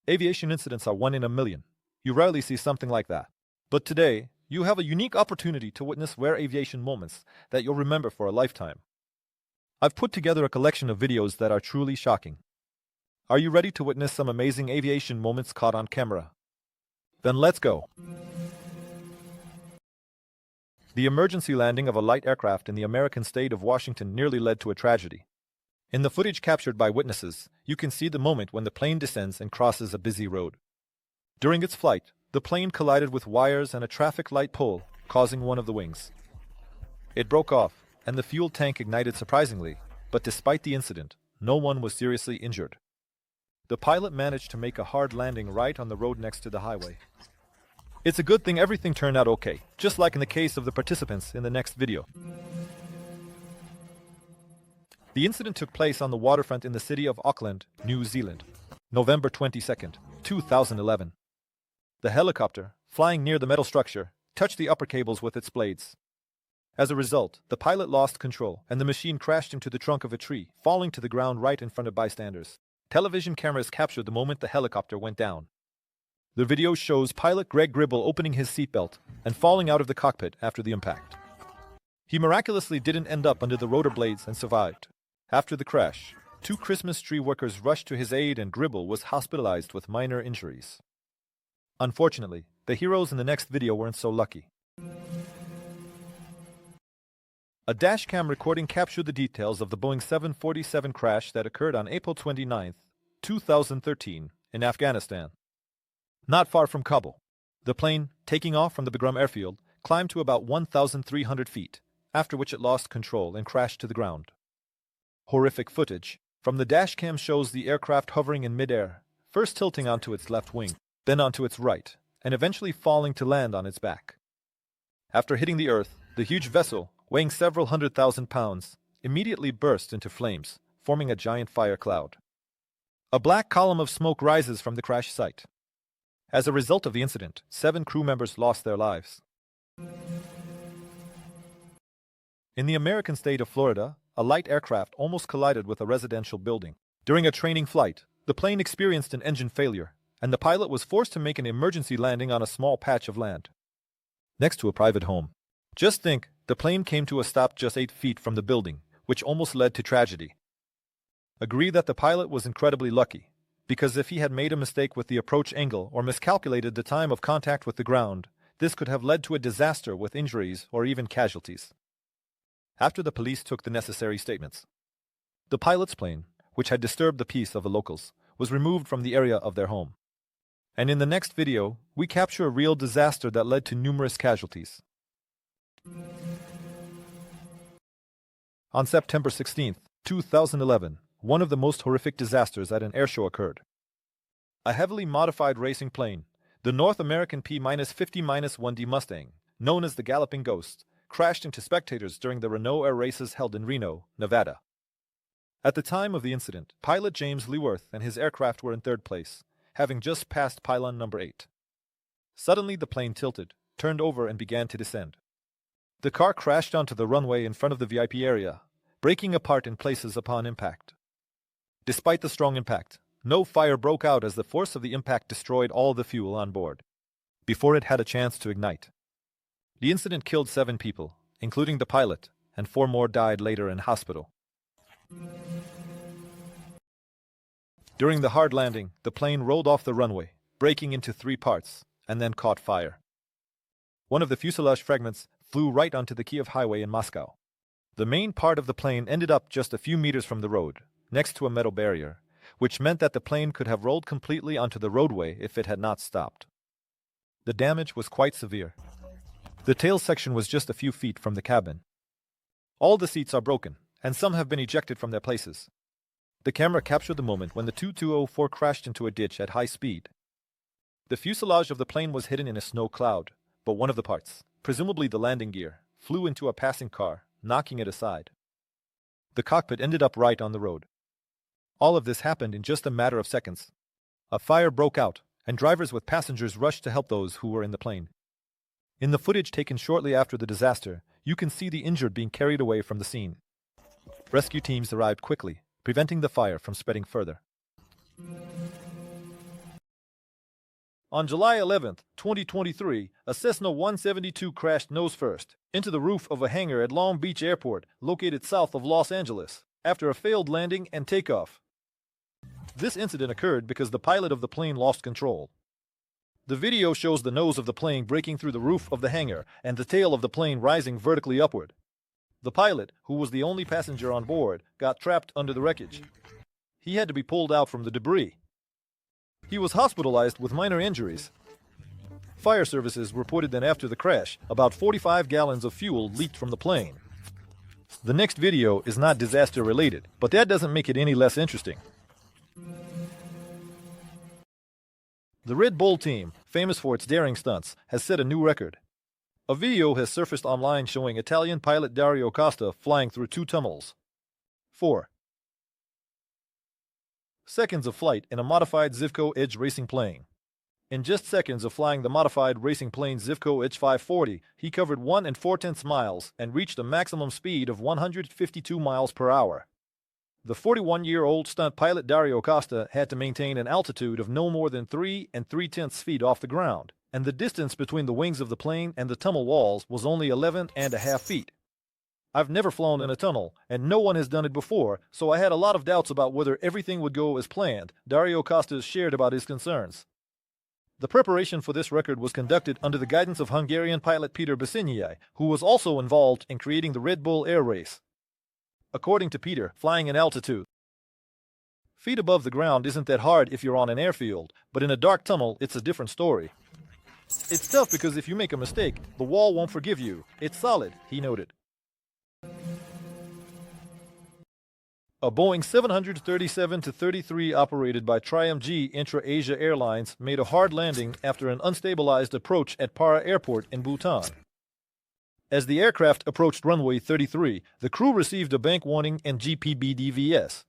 Aviation incidents are one in a million. You rarely see something like that. But today, you have a unique opportunity to witness rare aviation moments that you'll remember for a lifetime. I've put together a collection of videos that are truly shocking. Are you ready to witness some amazing aviation moments caught on camera? Then let's go. The emergency landing of a light aircraft in the American state of Washington nearly led to a tragedy. In the footage captured by witnesses, you can see the moment when the plane descends and crosses a busy road. During its flight, the plane collided with wires and a traffic light pole, causing one of the wings. It broke off, and the fuel tank ignited surprisingly, but despite the incident, no one was seriously injured. The pilot managed to make a hard landing right on the road next to the highway. It's a good thing everything turned out okay, just like in the case of the participants in the next video. The incident took place on the waterfront in the city of Auckland, New Zealand, November 22nd, 2011. The helicopter, flying near the metal structure, touched the upper cables with its blades. As a result, the pilot lost control, and the machine crashed into the trunk of a tree, falling to the ground right in front of bystanders. Television cameras captured the moment the helicopter went down. The video shows pilot Greg Gribble opening his seatbelt and falling out of the cockpit after the impact. He miraculously didn't end up under the rotor blades and survived. After the crash, 2 Christmas tree workers rushed to his aid and Gribble was hospitalized with minor injuries. Unfortunately, the heroes in the next video weren't so lucky. A dashcam recording captured the details of the Boeing 747 crash that occurred on April 29, 2013, in Afghanistan. Not far from Kabul, the plane, taking off from the Bagram airfield, climbed to about 1,300 feet, after which it lost control and crashed to the ground. Horrific footage from the dashcam shows the aircraft hovering in midair, first tilting onto its left wing, then onto its right, and eventually falling to land on its back. After hitting the earth, the huge vessel, weighing several 100,000 pounds, immediately burst into flames, forming a giant fire cloud. A black column of smoke rises from the crash site. As a result of the incident, 7 crew members lost their lives. In the American state of Florida, a light aircraft almost collided with a residential building. During a training flight, the plane experienced an engine failure, and the pilot was forced to make an emergency landing on a small patch of land next to a private home. Just think, the plane came to a stop just 8 feet from the building, which almost led to tragedy. Agree that the pilot was incredibly lucky, because if he had made a mistake with the approach angle or miscalculated the time of contact with the ground, this could have led to a disaster with injuries or even casualties. After the police took the necessary statements, the pilot's plane, which had disturbed the peace of the locals, was removed from the area of their home. And in the next video, we capture a real disaster that led to numerous casualties. On September 16, 2011, one of the most horrific disasters at an airshow occurred. A heavily modified racing plane, the North American P-50-1D Mustang, known as the Galloping Ghost, crashed into spectators during the Renault Air races held in Reno, Nevada. At the time of the incident, pilot James Leaworth and his aircraft were in 3rd place, having just passed pylon number 8. Suddenly the plane tilted, turned over and began to descend. The car crashed onto the runway in front of the VIP area, breaking apart in places upon impact. Despite the strong impact, no fire broke out as the force of the impact destroyed all the fuel on board before it had a chance to ignite. The incident killed 7 people, including the pilot, and 4 more died later in hospital. During the hard landing, the plane rolled off the runway, breaking into 3 parts, and then caught fire. One of the fuselage fragments flew right onto the Kiev highway in Moscow. The main part of the plane ended up just a few meters from the road, next to a metal barrier, which meant that the plane could have rolled completely onto the roadway if it had not stopped. The damage was quite severe. The tail section was just a few feet from the cabin. All the seats are broken, and some have been ejected from their places. The camera captured the moment when the Tu-204 crashed into a ditch at high speed. The fuselage of the plane was hidden in a snow cloud, but one of the parts, presumably the landing gear, flew into a passing car, knocking it aside. The cockpit ended up right on the road. All of this happened in just a matter of seconds. A fire broke out, and drivers with passengers rushed to help those who were in the plane. In the footage taken shortly after the disaster, you can see the injured being carried away from the scene. Rescue teams arrived quickly, preventing the fire from spreading further. On July 11, 2023, a Cessna 172 crashed nose first into the roof of a hangar at Long Beach Airport, located south of Los Angeles, after a failed landing and takeoff. This incident occurred because the pilot of the plane lost control. The video shows the nose of the plane breaking through the roof of the hangar and the tail of the plane rising vertically upward. The pilot, who was the only passenger on board, got trapped under the wreckage. He had to be pulled out from the debris. He was hospitalized with minor injuries. Fire services reported that after the crash, about 45 gallons of fuel leaked from the plane. The next video is not disaster related, but that doesn't make it any less interesting. The Red Bull team, famous for its daring stunts, has set a new record. A video has surfaced online showing Italian pilot Dario Costa flying through 2 tunnels. 4 seconds of flight in a modified Zivco Edge racing plane. In just seconds of flying the modified racing plane Zivco Edge 540, he covered 1 4/10 miles and reached a maximum speed of 152 miles per hour. The 41-year-old stunt pilot Dario Costa had to maintain an altitude of no more than 3 3/10 feet off the ground, and the distance between the wings of the plane and the tunnel walls was only 11.5 feet. I've never flown in a tunnel, and no one has done it before, so I had a lot of doubts about whether everything would go as planned, Dario Costa shared about his concerns. The preparation for this record was conducted under the guidance of Hungarian pilot Peter Beszényi, who was also involved in creating the Red Bull Air Race. According to Peter, flying in altitude feet above the ground isn't that hard if you're on an airfield, but in a dark tunnel, it's a different story. It's tough because if you make a mistake, the wall won't forgive you. It's solid, he noted. A Boeing 737-33 operated by Triumph G Intra-Asia Airlines made a hard landing after an unstabilized approach at Para Airport in Bhutan. As the aircraft approached runway 33, the crew received a bank warning and GPBDVS.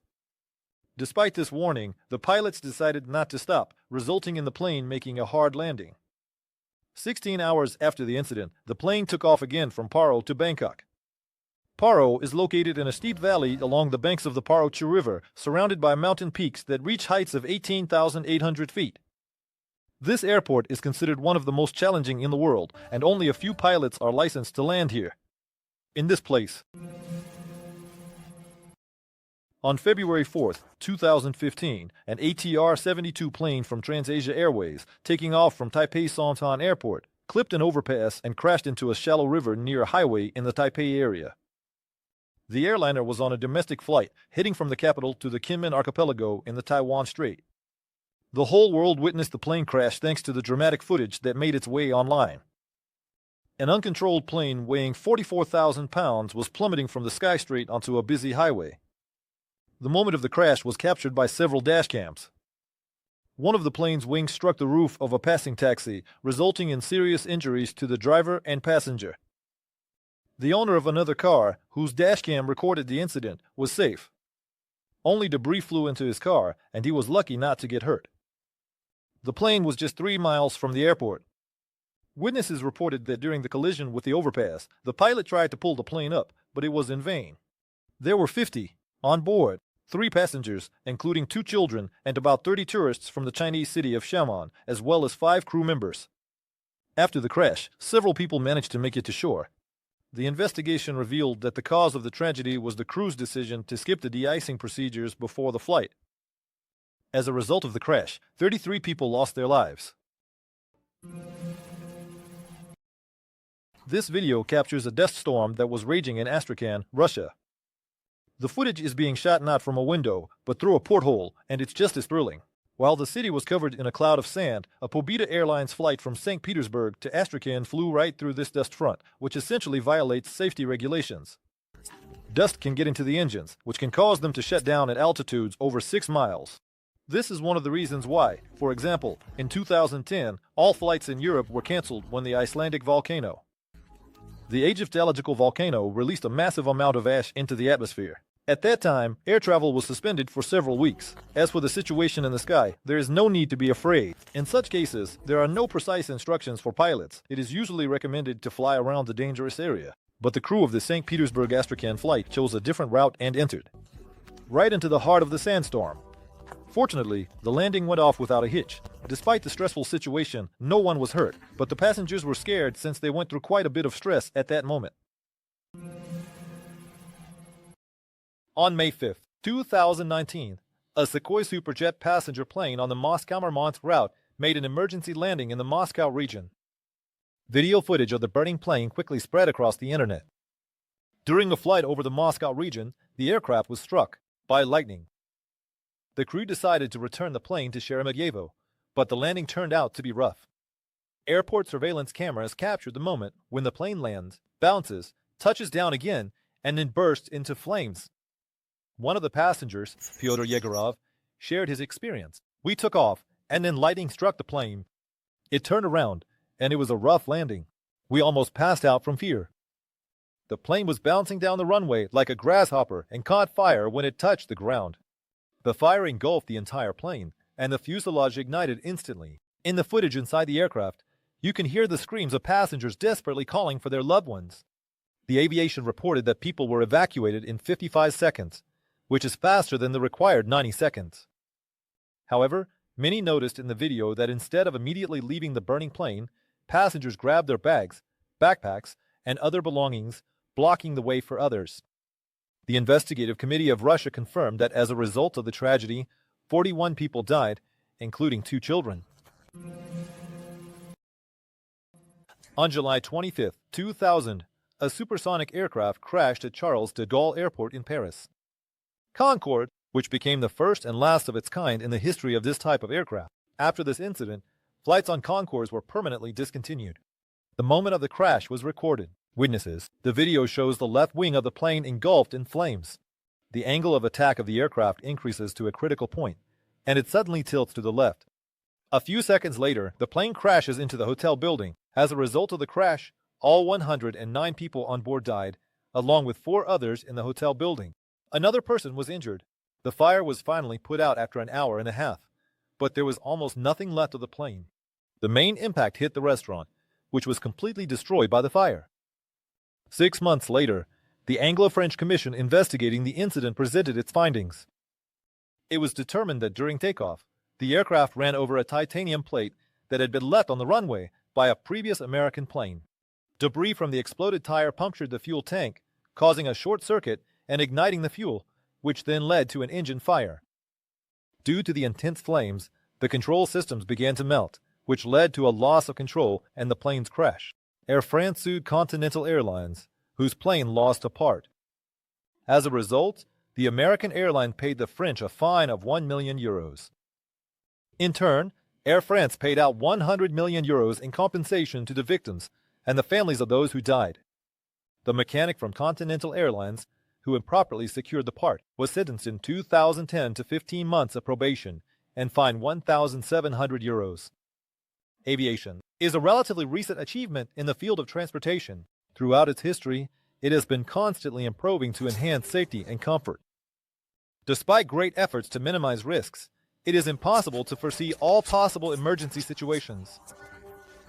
Despite this warning, the pilots decided not to stop, resulting in the plane making a hard landing. 16 hours after the incident, the plane took off again from Paro to Bangkok. Paro is located in a steep valley along the banks of the Parochu River, surrounded by mountain peaks that reach heights of 18,800 feet. This airport is considered one of the most challenging in the world, and only a few pilots are licensed to land here. In this place. On February 4, 2015, an ATR-72 plane from TransAsia Airways, taking off from Taipei Sontan Airport, clipped an overpass and crashed into a shallow river near a highway in the Taipei area. The airliner was on a domestic flight, heading from the capital to the Kinmen Archipelago in the Taiwan Strait. The whole world witnessed the plane crash thanks to the dramatic footage that made its way online. An uncontrolled plane weighing 44,000 pounds was plummeting from the Sky Strait onto a busy highway. The moment of the crash was captured by several dashcams. One of the plane's wings struck the roof of a passing taxi, resulting in serious injuries to the driver and passenger. The owner of another car, whose dashcam recorded the incident, was safe. Only debris flew into his car, and he was lucky not to get hurt. The plane was just 3 miles from the airport. Witnesses reported that during the collision with the overpass, the pilot tried to pull the plane up, but it was in vain. There were 50 on board, 3 passengers, including 2 children, and about 30 tourists from the Chinese city of Xiamen, as well as 5 crew members. After the crash, several people managed to make it to shore. The investigation revealed that the cause of the tragedy was the crew's decision to skip the de-icing procedures before the flight. As a result of the crash, 33 people lost their lives. This video captures a dust storm that was raging in Astrakhan, Russia. The footage is being shot not from a window, but through a porthole, and it's just as thrilling. While the city was covered in a cloud of sand, a Pobeda Airlines flight from St. Petersburg to Astrakhan flew right through this dust front, which essentially violates safety regulations. Dust can get into the engines, which can cause them to shut down at altitudes over 6 miles. This is one of the reasons why, for example, in 2010, all flights in Europe were cancelled when the Icelandic volcano, the Eyjafjallajökull volcano, released a massive amount of ash into the atmosphere. At that time, air travel was suspended for several weeks. As for the situation in the sky, there is no need to be afraid. In such cases, there are no precise instructions for pilots. It is usually recommended to fly around the dangerous area. But the crew of the St. Petersburg-Astrakhan flight chose a different route and entered right into the heart of the sandstorm. Fortunately, the landing went off without a hitch. Despite the stressful situation, no one was hurt, but the passengers were scared since they went through quite a bit of stress at that moment. On May 5, 2019, a Sukhoi Superjet passenger plane on the Moscow-Murmansk route made an emergency landing in the Moscow region. Video footage of the burning plane quickly spread across the internet. During a flight over the Moscow region, the aircraft was struck by lightning. The crew decided to return the plane to Sheremetyevo, but the landing turned out to be rough. Airport surveillance cameras captured the moment when the plane lands, bounces, touches down again, and then bursts into flames. One of the passengers, Fyodor Yegorov, shared his experience. "We took off, and then lightning struck the plane. It turned around, and it was a rough landing. We almost passed out from fear. The plane was bouncing down the runway like a grasshopper and caught fire when it touched the ground. The fire engulfed the entire plane, and the fuselage ignited instantly. In the footage inside the aircraft, you can hear the screams of passengers desperately calling for their loved ones." The aviation reported that people were evacuated in 55 seconds, which is faster than the required 90 seconds. However, many noticed in the video that instead of immediately leaving the burning plane, passengers grabbed their bags, backpacks, and other belongings, blocking the way for others. The Investigative Committee of Russia confirmed that as a result of the tragedy, 41 people died, including 2 children. On July 25, 2000, a supersonic aircraft crashed at Charles de Gaulle Airport in Paris. Concorde, which became the first and last of its kind in the history of this type of aircraft. After this incident, flights on Concordes were permanently discontinued. The moment of the crash was recorded. Witnesses. The video shows the left wing of the plane engulfed in flames. The angle of attack of the aircraft increases to a critical point, and it suddenly tilts to the left. A few seconds later, the plane crashes into the hotel building. As a result of the crash, all 109 people on board died, along with 4 others in the hotel building. Another person was injured. The fire was finally put out after an hour and a half, but there was almost nothing left of the plane. The main impact hit the restaurant, which was completely destroyed by the fire. 6 months later, the Anglo-French Commission investigating the incident presented its findings. It was determined that during takeoff, the aircraft ran over a titanium plate that had been left on the runway by a previous American plane. Debris from the exploded tire punctured the fuel tank, causing a short circuit and igniting the fuel, which then led to an engine fire. Due to the intense flames, the control systems began to melt, which led to a loss of control and the plane's crash. Air France sued Continental Airlines, whose plane lost a part. As a result, the American airline paid the French a fine of 1 million euros. In turn, Air France paid out 100 million euros in compensation to the victims and the families of those who died. The mechanic from Continental Airlines, who improperly secured the part, was sentenced in 2010 to 15 months of probation and fined 1,700 euros. Aviation is a relatively recent achievement in the field of transportation. Throughout its history, it has been constantly improving to enhance safety and comfort. Despite great efforts to minimize risks, it is impossible to foresee all possible emergency situations.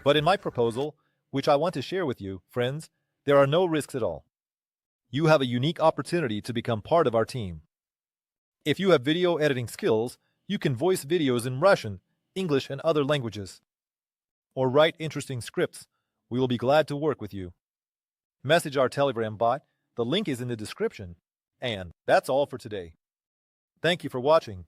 But in my proposal, which I want to share with you, friends, there are no risks at all. You have a unique opportunity to become part of our team. If you have video editing skills, you can voice videos in Russian, English, and other languages. Or write interesting scripts. We will be glad to work with you. Message our Telegram bot. The link is in the description. And that's all for today. Thank you for watching.